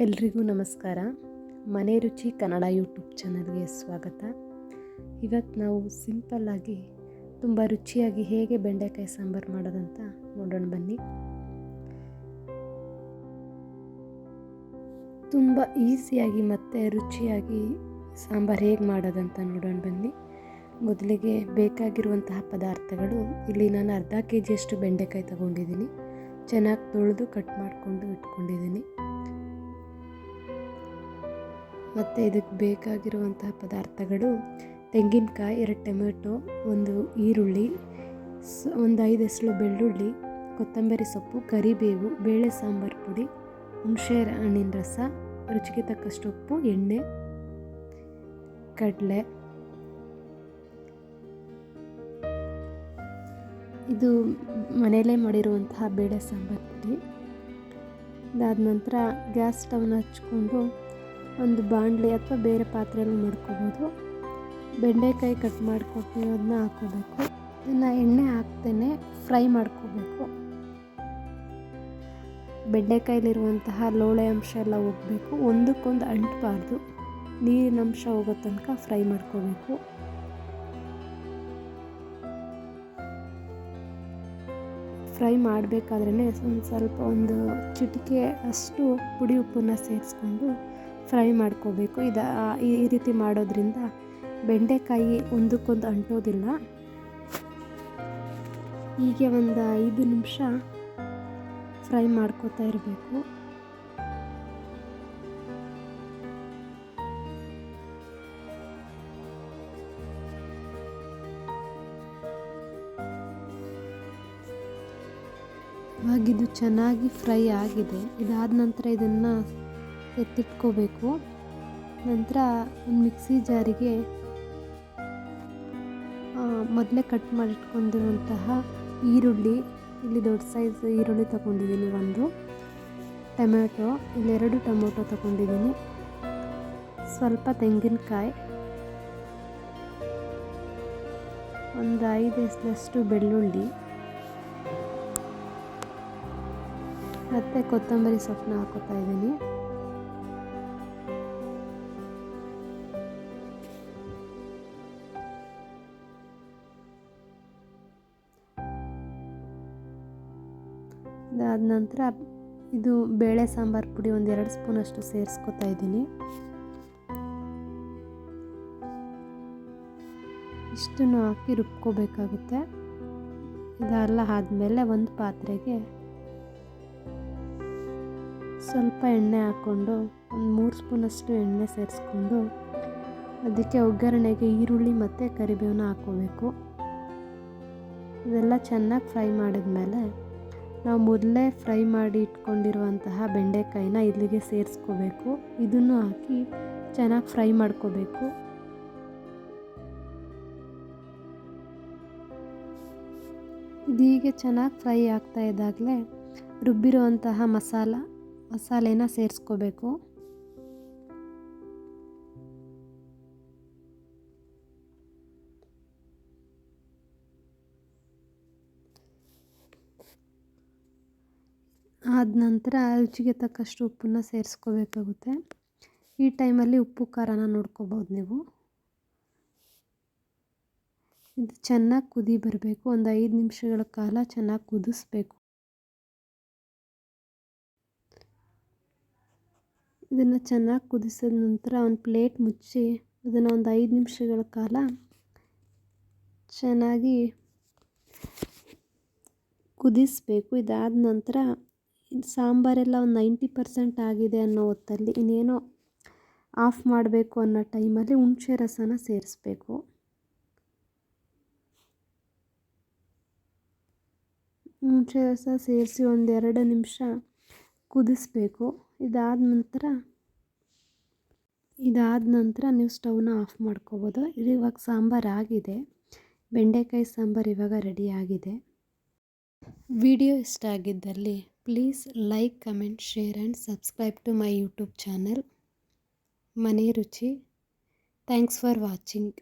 ಎಲ್ರಿಗೂ ನಮಸ್ಕಾರ. ಮನೆ ರುಚಿ ಕನ್ನಡ ಯೂಟ್ಯೂಬ್ ಚಾನಲ್ಗೆ ಸ್ವಾಗತ. ಇವತ್ತು ನಾವು ಸಿಂಪಲ್ಲಾಗಿ ತುಂಬ ರುಚಿಯಾಗಿ ಹೇಗೆ ಬೆಂಡೆಕಾಯಿ ಸಾಂಬಾರು ಮಾಡೋದಂತ ನೋಡೋಣ ಬನ್ನಿ. ತುಂಬ ಈಸಿಯಾಗಿ ಮತ್ತು ರುಚಿಯಾಗಿ ಸಾಂಬಾರು ಹೇಗೆ ಮಾಡೋದಂತ ನೋಡೋಣ ಬನ್ನಿ. ಮೊದಲಿಗೆ ಬೇಕಾಗಿರುವಂತಹ ಪದಾರ್ಥಗಳು, ಇಲ್ಲಿ ನಾನು ಅರ್ಧ ಕೆಜಿಯಷ್ಟು ಬೆಂಡೆಕಾಯಿ ತಗೊಂಡಿದ್ದೀನಿ. ಚೆನ್ನಾಗಿ ತೊಳೆದು ಕಟ್ ಮಾಡಿಕೊಂಡು ಇಟ್ಕೊಂಡಿದ್ದೀನಿ. ಮತ್ತು ಇದಕ್ಕೆ ಬೇಕಾಗಿರುವಂತಹ ಪದಾರ್ಥಗಳು: ತೆಂಗಿನಕಾಯಿ, 2 ಟೊಮೆಟೊ, 1 ಈರುಳ್ಳಿ, ಒಂದು 5 ಎಸಳು ಬೆಳ್ಳುಳ್ಳಿ, ಕೊತ್ತಂಬರಿ ಸೊಪ್ಪು, ಕರಿಬೇವು, ಬೇಳೆ ಸಾಂಬಾರು ಪುಡಿ, ಹುಣಸೆ ಹಣ್ಣಿನ ರಸ, ರುಚಿಗೆ ತಕ್ಕಷ್ಟು ಉಪ್ಪು, ಎಣ್ಣೆ, ಕಡಲೆ. ಇದು ಮನೆಯಲ್ಲೇ ಮಾಡಿರುವಂತಹ ಬೇಳೆ ಸಾಂಬಾರು ಪುಡಿ. ಇದಾದ ನಂತರ ಗ್ಯಾಸ್ ಸ್ಟವ್ನ ಹಚ್ಕೊಂಡು ಒಂದು ಬಾಣಲಿ ಅಥವಾ ಬೇರೆ ಪಾತ್ರೆಯಲ್ಲಿ ಮಾಡ್ಕೋಬೋದು. ಬೆಂಡೆಕಾಯಿ ಕಟ್ ಮಾಡ್ಕೊಟ್ಟಿರೋದನ್ನ ಹಾಕೋಬೇಕು. ಇದನ್ನು ಎಣ್ಣೆ ಹಾಕ್ತೇನೆ ಫ್ರೈ ಮಾಡ್ಕೋಬೇಕು. ಬೆಂಡೆಕಾಯಲ್ಲಿರುವಂತಹ ಲೋಳೆ ಅಂಶ ಎಲ್ಲ ಹೋಗಬೇಕು, ಒಂದಕ್ಕೊಂದು ಅಂಟಬಾರ್ದು. ನೀರಿನ ಅಂಶ ಹೋಗೋ ತನಕ ಫ್ರೈ ಮಾಡ್ಕೋಬೇಕು. ಫ್ರೈ ಮಾಡಬೇಕಾದ್ರೇ ಒಂದು ಚಿಟಿಕೆ ಅಷ್ಟು ಪುಡಿ ಉಪ್ಪನ್ನು ಸೇರಿಸ್ಕೊಂಡು ಫ್ರೈ ಮಾಡ್ಕೋಬೇಕು. ಈ ರೀತಿ ಮಾಡೋದ್ರಿಂದ ಬೆಂಡೆಕಾಯಿ ಒಂದಕ್ಕೊಂದು ಅಂಟೋದಿಲ್ಲ. ಹೀಗೆ ಒಂದು 5 ನಿಮಿಷ ಫ್ರೈ ಮಾಡ್ಕೋತಾ ಇರಬೇಕು. ಇವಾಗಿದು ಚೆನ್ನಾಗಿ ಫ್ರೈ ಆಗಿದೆ. ಇದಾದ ನಂತರ ಇದನ್ನು ಎತ್ತಿಟ್ಕೋಬೇಕು. ನಂತರ ಒಂದು ಮಿಕ್ಸಿ ಜಾರಿಗೆ ಮೊದಲೇ ಕಟ್ ಮಾಡಿಟ್ಕೊಂಡಿರುವಂತಹ ಈರುಳ್ಳಿ, ಇಲ್ಲಿ ದೊಡ್ಡ ಸೈಜ್ ಈರುಳ್ಳಿ ತಗೊಂಡಿದ್ದೀನಿ, 1 ಟೊಮೆಟೊ, ಇಲ್ಲಿ 2 ಟೊಮೆಟೊ ತಗೊಂಡಿದ್ದೀನಿ, ಸ್ವಲ್ಪ ತೆಂಗಿನಕಾಯಿ, ಒಂದು 5 ಎಸಳಷ್ಟು ಬೆಳ್ಳುಳ್ಳಿ ಮತ್ತು ಕೊತ್ತಂಬರಿ ಸೊಪ್ಪನ್ನ ಹಾಕೋತಾ ಇದ್ದೀನಿ. ಅದಾದ ನಂತರ ಇದು ಬೇಳೆ ಸಾಂಬಾರು ಪುಡಿ ಒಂದು 2 ಸ್ಪೂನಷ್ಟು ಸೇರಿಸ್ಕೊತಾ ಇದ್ದೀನಿ. ಇಷ್ಟನ್ನು ಹಾಕಿ ರುಬ್ಕೋಬೇಕಾಗುತ್ತೆ. ಇದೆಲ್ಲ ಆದಮೇಲೆ ಒಂದು ಪಾತ್ರೆಗೆ ಸ್ವಲ್ಪ ಎಣ್ಣೆ ಹಾಕ್ಕೊಂಡು ಒಂದು 3 ಸ್ಪೂನಷ್ಟು ಎಣ್ಣೆ ಸೇರಿಸ್ಕೊಂಡು ಅದಕ್ಕೆ ಒಗ್ಗರಣೆಗೆ ಈರುಳ್ಳಿ ಮತ್ತು ಕರಿಬೇವನ್ನ ಹಾಕ್ಕೋಬೇಕು. ಇದೆಲ್ಲ ಚೆನ್ನಾಗಿ ಫ್ರೈ ಮಾಡಿದ್ಮೇಲೆ ನಾವು ಮೊದಲೇ ಫ್ರೈ ಮಾಡಿ ಇಟ್ಕೊಂಡಿರುವಂತಹ ಬೆಂಡೆಕಾಯಿನ ಇಲ್ಲಿಗೆ ಸೇರಿಸ್ಕೋಬೇಕು. ಇದನ್ನು ಹಾಕಿ ಚೆನ್ನಾಗಿ ಫ್ರೈ ಮಾಡ್ಕೋಬೇಕು. ಇದೀಗೆ ಚೆನ್ನಾಗಿ ಫ್ರೈ ಆಗ್ತಾ ಇದ್ದಾಗಲೇ ರುಬ್ಬಿರುವಂತಹ ಮಸಾಲೆನ ಸೇರಿಸ್ಕೋಬೇಕು. ಆದ ನಂತರ ರುಚಿಗೆ ತಕ್ಕಷ್ಟು ಉಪ್ಪನ್ನು ಸೇರಿಸ್ಕೋಬೇಕಾಗುತ್ತೆ. ಈ ಟೈಮಲ್ಲಿ ಉಪ್ಪು ಖಾರನ ನೋಡ್ಕೋಬೋದು ನೀವು. ಇದು ಚೆನ್ನಾಗಿ ಕುದಿ ಬರಬೇಕು. ಒಂದು 5 ನಿಮಿಷಗಳ ಕಾಲ ಚೆನ್ನಾಗಿ ಕುದಿಸ್ಬೇಕು. ಇದನ್ನು ಚೆನ್ನಾಗಿ ಕುದಿಸಿದ ನಂತರ ಒಂದು ಪ್ಲೇಟ್ ಮುಚ್ಚಿ ಅದನ್ನು ಒಂದು 5 ನಿಮಿಷಗಳ ಕಾಲ ಚೆನ್ನಾಗಿ ಕುದಿಸಬೇಕು. ಇದಾದ ನಂತರ ಸಾಂಬಾರೆಲ್ಲ ಒಂದು 90% ಆಗಿದೆ ಅನ್ನೋ ಹೊತ್ತಲ್ಲಿ, ಇನ್ನೇನೋ ಆಫ್ ಮಾಡಬೇಕು ಅನ್ನೋ ಟೈಮಲ್ಲಿ ಹುಣಸೆ ರಸನ ಸೇರಿಸ್ಬೇಕು. ಹುಣಸೆ ರಸ ಸೇರಿಸಿ ಒಂದು 2 ನಿಮಿಷ ಕುದಿಸ್ಬೇಕು. ಇದಾದ ನಂತರ ನೀವು ಸ್ಟವ್ನ ಆಫ್ ಮಾಡ್ಕೋಬೋದು. ಇದು ಇವಾಗ ಸಾಂಬಾರು ಆಗಿದೆ. ಬೆಂಡೆಕಾಯಿ ಸಾಂಬಾರು ಇವಾಗ ರೆಡಿ ಆಗಿದೆ. ವಿಡಿಯೋ ಇಷ್ಟ ಆಗಿದ್ದಲ್ಲಿ please like, comment, share and subscribe to my YouTube channel Mane Ruchi. Thanks for watching.